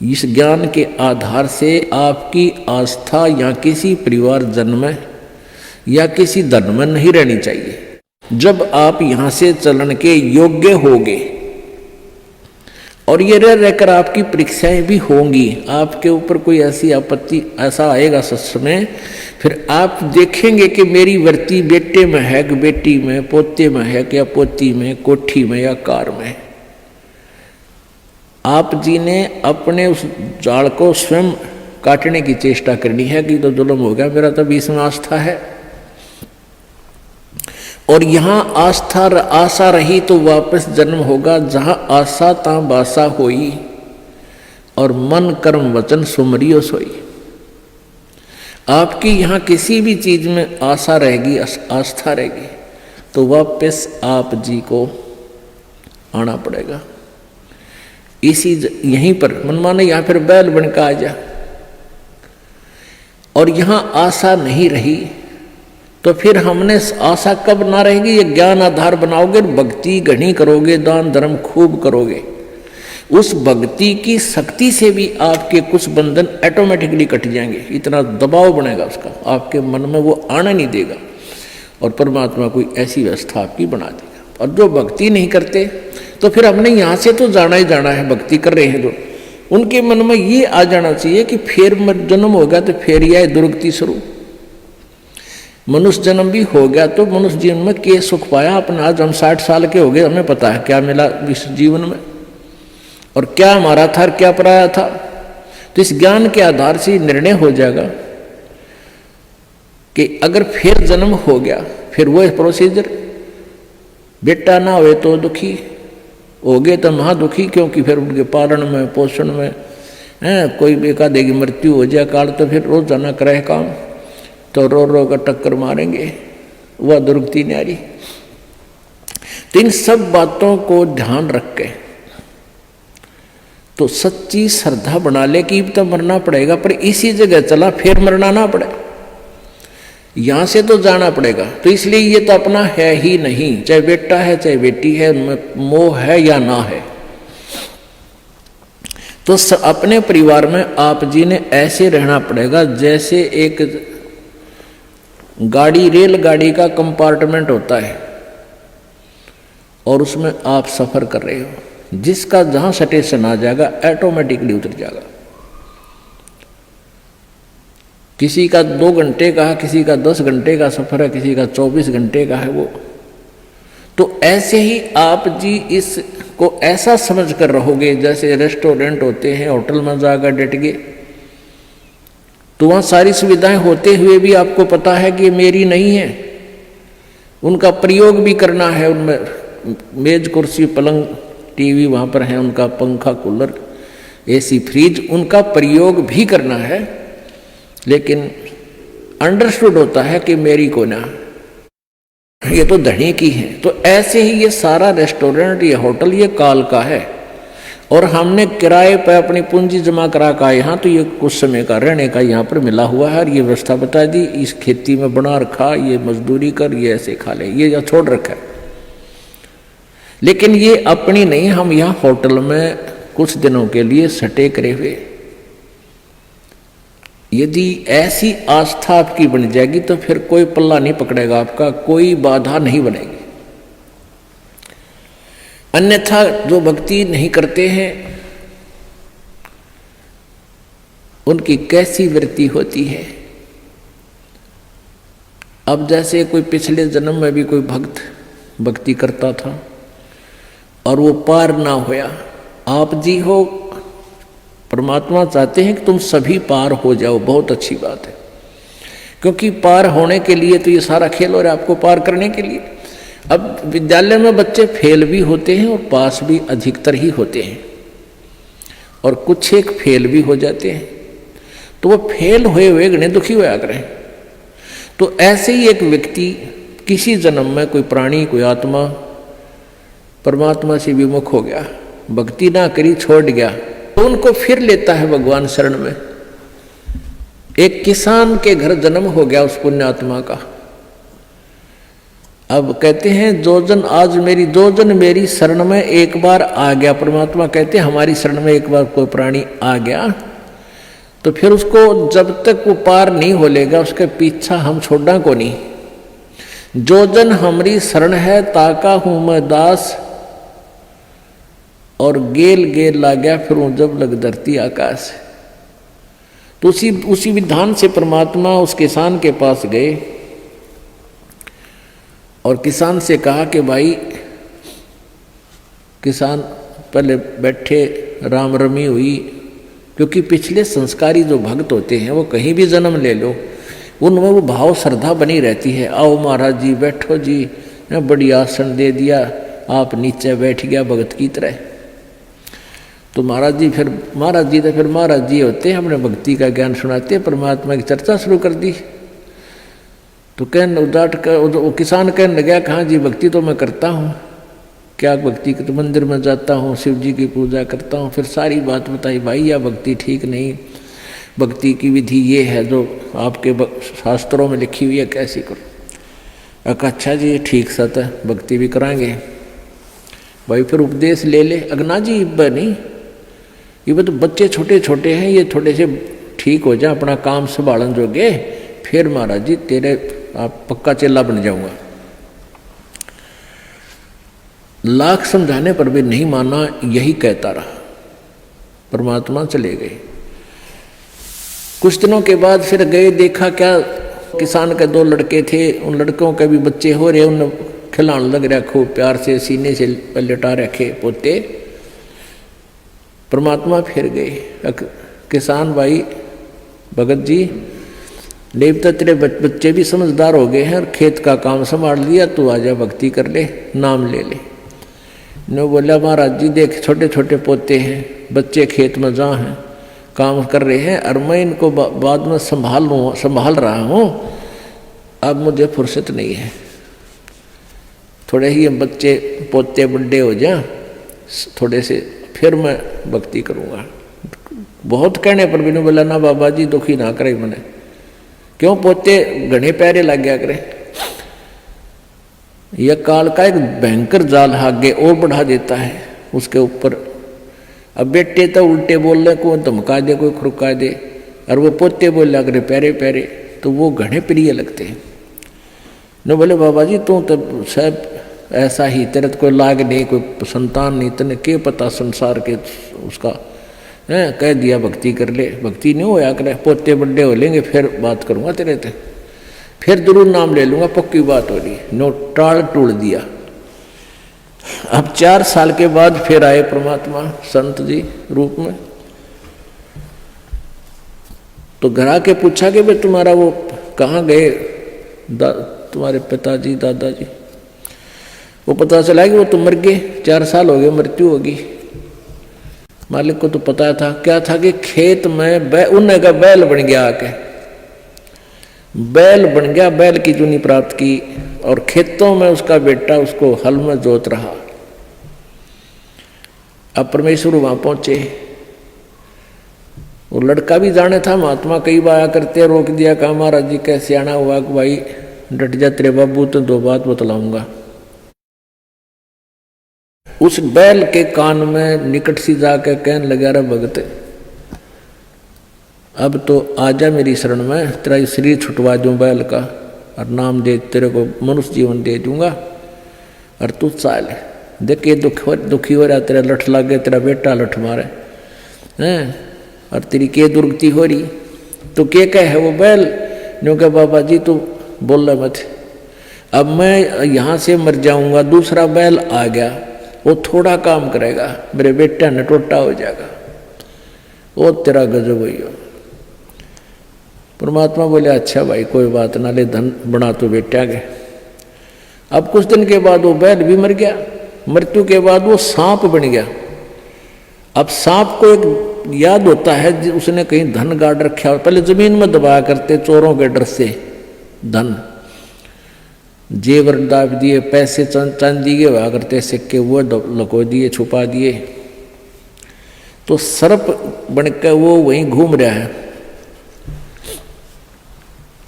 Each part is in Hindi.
इस ज्ञान के आधार से आपकी आस्था या किसी परिवार जन्म में या किसी धन में नहीं रहनी चाहिए। जब आप यहां से चलन के योग्य होंगे और ये रहकर आपकी परीक्षाएं भी होंगी, आपके ऊपर कोई ऐसी आपत्ति ऐसा आएगा सच में, फिर आप देखेंगे कि मेरी वृत्ति बेटे में है कि बेटी में, पोते में है कि या पोती में, कोठी में या कार में। आप जी ने अपने उस जाल को स्वयं काटने की चेष्टा करनी है कि तो जुल्म हो गया, मेरा तो बीच में आस्था है। और यहां आशा रही तो वापस जन्म होगा, जहां आशा ता बासा होई और मन कर्म वचन सुमरियो सोई। आपकी यहां किसी भी चीज में आशा रहेगी, आस्था रहेगी, तो वापस आप जी को आना पड़ेगा। इसी यहीं पर मन माने यहां फिर बैल बनकर आ जा, और यहां आशा नहीं रही तो फिर हमने आशा कब ना रहेगी, ये ज्ञान आधार बनाओगे, भक्ति घनी करोगे, दान धर्म खूब करोगे, उस भक्ति की शक्ति से भी आपके कुछ बंधन ऑटोमेटिकली कट जाएंगे। इतना दबाव बनेगा उसका, आपके मन में वो आना नहीं देगा, और परमात्मा कोई ऐसी व्यवस्था आपकी बना देगा। और जो भक्ति नहीं करते तो फिर हमने यहाँ से तो जाना ही जाना है, भक्ति कर रहे हैं जो, उनके मन में ये आ जाना चाहिए कि फिर जन्म होगा तो फिर यह दुर्गति शुरू। मनुष्य जन्म भी हो गया तो मनुष्य जीवन में क्या सुख पाया अपने। आज हम 60 साल के हो गए, हमें पता है क्या मिला इस जीवन में और क्या हमारा था और क्या पराया था। तो इस ज्ञान के आधार से निर्णय हो जाएगा कि अगर फिर जन्म हो गया, फिर वो प्रोसीजर, बेटा ना हुए तो दुखी हो गए तो महा दुखी, क्योंकि फिर उनके पालन में पोषण में कोई बेका देगी मृत्यु हो जाए काल, तो फिर रोज जाना करे काम, तो रो रो का टक्कर मारेंगे, वह दुर्गति न्यारी। तो इन सब बातों को ध्यान रख के तो सच्ची श्रद्धा बना ले कि तो मरना पड़ेगा, पर इसी जगह चला फिर मरना ना पड़े, यहां से तो जाना पड़ेगा। तो इसलिए ये तो अपना है ही नहीं, चाहे बेटा है चाहे बेटी है, मोह है या ना है। तो अपने परिवार में आप जी ने ऐसे रहना पड़ेगा जैसे एक गाड़ी, रेलगाड़ी का कंपार्टमेंट होता है और उसमें आप सफर कर रहे हो, जिसका जहां स्टेशन आ जाएगा ऑटोमेटिकली उतर जाएगा। किसी का 2 घंटे का है, किसी का 10 घंटे का सफर है, किसी का 24 घंटे का है वो। तो ऐसे ही आप जी इसको ऐसा समझ कर रहोगे जैसे रेस्टोरेंट होते हैं, होटल में जाकर डट गए, तो वहाँ सारी सुविधाएं होते हुए भी आपको पता है कि मेरी नहीं है, उनका प्रयोग भी करना है। उनमें मेज कुर्सी पलंग टीवी वहाँ पर है, उनका पंखा कूलर एसी फ्रिज, उनका प्रयोग भी करना है, लेकिन अंडरस्टूड होता है कि मेरी को ना, ये तो धनी की है। तो ऐसे ही ये सारा रेस्टोरेंट, ये होटल, ये काल का है, और हमने किराए पर अपनी पूंजी जमा करा का यहाँ, तो ये कुछ समय का रहने का यहाँ पर मिला हुआ है, और ये व्यवस्था बता दी, इस खेती में बना रखा, ये मजदूरी कर, ये ऐसे खा ले, ये छोड़ रखा है। लेकिन ये अपनी नहीं, हम यहाँ होटल में कुछ दिनों के लिए सटे करे हुए। यदि ऐसी आस्था आपकी बन जाएगी तो फिर कोई पल्ला नहीं पकड़ेगा आपका, कोई बाधा नहीं बनेगी। अन्यथा जो भक्ति नहीं करते हैं उनकी कैसी वृत्ति होती है। अब जैसे कोई पिछले जन्म में भी कोई भक्त भक्ति करता था और वो पार ना होया, आप जी हो, परमात्मा चाहते हैं कि तुम सभी पार हो जाओ, बहुत अच्छी बात है, क्योंकि पार होने के लिए तो ये सारा खेल हो रहा है आपको पार करने के लिए। अब विद्यालय में बच्चे फेल भी होते हैं और पास भी अधिकतर ही होते हैं, और कुछ एक फेल भी हो जाते हैं, तो वो फेल हुए हुए गणे दुखी होया करें। तो ऐसे ही एक व्यक्ति किसी जन्म में कोई प्राणी, कोई आत्मा परमात्मा से विमुख हो गया, भक्ति ना करी, छोड़ गया, तो उनको फिर लेता है भगवान शरण में। एक किसान के घर जन्म हो गया उस पुण्यात्मा का, अब कहते हैं जो जन मेरी शरण में एक बार आ गया, परमात्मा कहते हैं हमारी शरण में एक बार कोई प्राणी आ गया तो फिर उसको जब तक वो पार नहीं हो लेगा उसके पीछा हम छोड़ना को नहीं। जो जन हमारी शरण है ताका हूं मैं दास, और गेल गेल ला गया फिर वो जब लग धरती आकाश। तो उसी विधान से परमात्मा उस किसान के पास गए और किसान से कहा कि भाई, किसान पहले बैठे, राम रमी हुई, क्योंकि पिछले संस्कारी जो भक्त होते हैं वो कहीं भी जन्म ले लो उनमें वो भाव श्रद्धा बनी रहती है। आओ महाराज जी बैठो जी, बड़ी आसन दे दिया, आप नीचे बैठ गया भगत की तरह। तो महाराज जी तो महाराज जी होते हैं, अपने भक्ति का ज्ञान सुनाते, परमात्मा की चर्चा शुरू कर दी। तो वो किसान कहने लगा कि हाँ जी भक्ति तो मैं करता हूँ, क्या भक्ति के तो मंदिर में जाता हूँ, शिव जी की पूजा करता हूँ। फिर सारी बात बताई, भाई यह भक्ति ठीक नहीं, भक्ति की विधि ये है जो आपके शास्त्रों में लिखी हुई है, कैसी करो। अच्छा जी ठीक सत है, भक्ति भी कराएंगे। भाई फिर उपदेश ले ले। अगना जी नहीं, ये तो बच्चे छोटे छोटे हैं, ये थोड़े से ठीक हो जाए, अपना काम संभालन जोगे, फिर महाराज जी तेरे आप पक्का चेला बन जाऊंगा। लाख समझाने पर भी नहीं माना, यही कहता रहा। परमात्मा चले गए। कुछ दिनों के बाद फिर गए, देखा क्या किसान के 2 लड़के थे, उन लड़कों के भी बच्चे हो रहे, उन खिलाने लग रहा खूब प्यार से, सीने से लटा रखे पोते। परमात्मा फिर गए, किसान भाई भगत जी देवता तेरे बच्चे भी समझदार हो गए हैं और खेत का काम संभाल लिया, तू आजा भक्ति कर ले, नाम ले ले। ने बोला महाराज जी देख छोटे छोटे पोते हैं, बच्चे खेत में जहाँ हैं काम कर रहे हैं, और मैं इनको बाद में संभाल रहा हूँ, अब मुझे फुर्सत नहीं है, थोड़े ही बच्चे पोते बड़े हो जाए थोड़े से, फिर मैं भक्ति करूँगा। बहुत कहने पर भी नहीं बोला ना बाबा जी दुखी ना करे मैंने, क्यों पोते घने प्यारे लग गया करे। यह काल का एक भयंकर जाल आगे और बढ़ा देता है उसके ऊपर। अब बेटे तो उल्टे बोल रहे, कोई धमका दे कोई खुरका दे, और वो पोते बोल लग रहे प्यारे प्यारे, तो वो घने प्रिय लगते हैं। न बोले बाबा जी तू तो सब ऐसा ही, तेरे तो कोई लाग नहीं, कोई संतान नहीं, तेने क्या पता संसार के उसका है, कह दिया भक्ति कर ले, भक्ति नहीं होया करे, पोते बड़े हो लेंगे फिर बात करूँगा तेरे से, फिर जरूर नाम ले लूँगा, पक्की बात हो रही। नो टाल टूल दिया। अब 4 साल के बाद फिर आए परमात्मा संत जी रूप में। तो घर आके पूछा कि भाई तुम्हारा वो कहाँ गए तुम्हारे पिताजी दादाजी। वो पता चला कि वो तो मर गए, 4 साल हो गए, मृत्यु होगी। मालिक को तो पता था, क्या था कि खेत में उन्हें का बैल बन गया, आके बैल बन गया, बैल की चुनी प्राप्त की, और खेतों में उसका बेटा उसको हल में जोत रहा। अब परमेश्वर वहां पहुंचे, वो लड़का भी जाने था, महात्मा कई बार आया करते, रोक दिया, कहा महाराज जी कैसे आना हुआ कि भाई डट जा तेरे बाबू, तो 2 बात बतलाऊंगा। उस बैल के कान में निकट सी जाकर कहने लगा, रे भगत अब तो आजा मेरी शरण में, तेरा शरीर छुटवा दूं बैल का, और नाम दे तेरे को मनुष्य जीवन दे दूंगा, और तू चाल देख ये दुखी हो रहा, तेरा लठ लग गया, तेरा बेटा लठ मारे हैं, और तेरी के दुर्गति हो रही, तो क्या कह है वो बैल। नो कहा बाबा जी तू बोल रहा मत, अब मैं यहाँ से मर जाऊंगा, दूसरा बैल आ गया, वो थोड़ा काम करेगा, मेरे बेटा ने टोटा हो जाएगा, वो तेरा गजब हुई हो। परमात्मा बोले अच्छा भाई कोई बात ना, ले धन बना तो बेटा गए। अब कुछ दिन के बाद वो बैल भी मर गया, मृत्यु के बाद वो सांप बन गया। अब सांप को एक याद होता है, उसने कहीं धन गाड़ रखा, पहले जमीन में दबाया करते चोरों के डर से, धन जेवर दाब दिए, पैसे चांदी के हुआ करते सिक्के, वो लको दिए, छुपा दिए। तो सर्प बनकर वो वहीं घूम रहा है।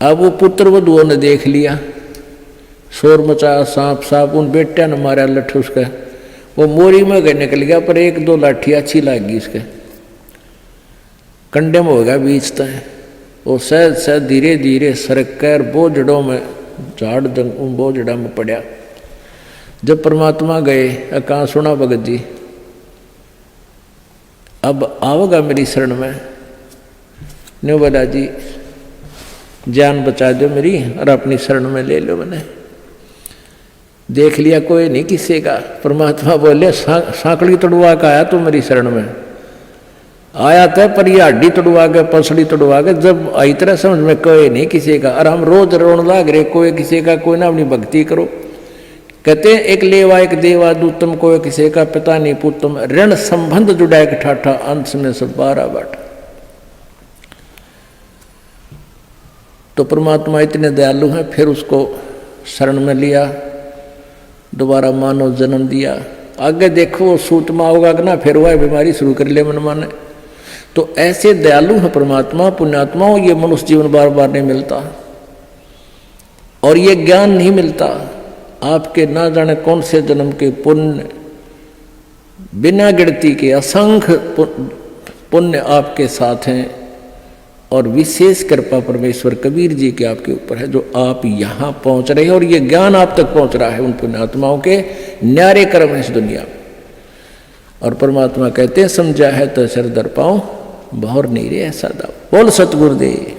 अब वो पुत्र वधुओं ने देख लिया शोर मचाया, सांप सांप, उन बेटिया ने मारा लठ उसका, वो मोरी में गए निकल गया, पर एक दो लाठी अच्छी लगी इसके, कंडे में हो गया बीच तय। वो सहज सहज धीरे धीरे सरक कर बोझड़ों में, झाड़ उन बोझड़ा में पड़ा। जब परमात्मा गए, कहाँ सुना भगत जी अब आओगा मेरी शरण में, ने बोला जी जान बचा दो मेरी और अपनी शरण में ले लो। मैंने देख लिया कोई नहीं किसी का। परमात्मा बोले सांकड़ी तोड़वा का आया तू मेरी शरण में, आया था पर ये हड्डी तोड़वा के पसड़ी तोड़वा के, जब आई तरह समझ में कोई नहीं किसी का। और हम रोज रोन लाग रहे कोई किसी का, कोई ना अपनी भक्ति करो। कहते हैं एक लेवा एक देवा दूतम, कोई किसी का पिता नहीं पुतम, ऋण संबंध जुड़ा एक ठाठा, अंत में सब 12 बाट। तो परमात्मा इतने दयालु हैं, फिर उसको शरण में लिया, दोबारा मानव जन्म दिया। आगे देखो सूत में होगा कि ना, फिर वह बीमारी शुरू कर ले मन माने। तो ऐसे दयालु है परमात्मा, पुण्यात्माओं। ये मनुष्य जीवन बार बार नहीं मिलता, और ये ज्ञान नहीं मिलता। आपके ना जाने कौन से जन्म के पुण्य, बिना गिनती के असंख्य पुण्य आपके साथ हैं, और विशेष कृपा परमेश्वर कबीर जी के आपके ऊपर है, जो आप यहाँ पहुँच रहे हैं, और ये ज्ञान आप तक पहुँच रहा है उन पुण्यात्माओं के न्यारे कर्म है इस दुनिया में। और परमात्मा कहते हैं समझा है तो सर दर पाओ, बहुर नहीं रे ऐसा दाव। बोल सतगुरुदेव।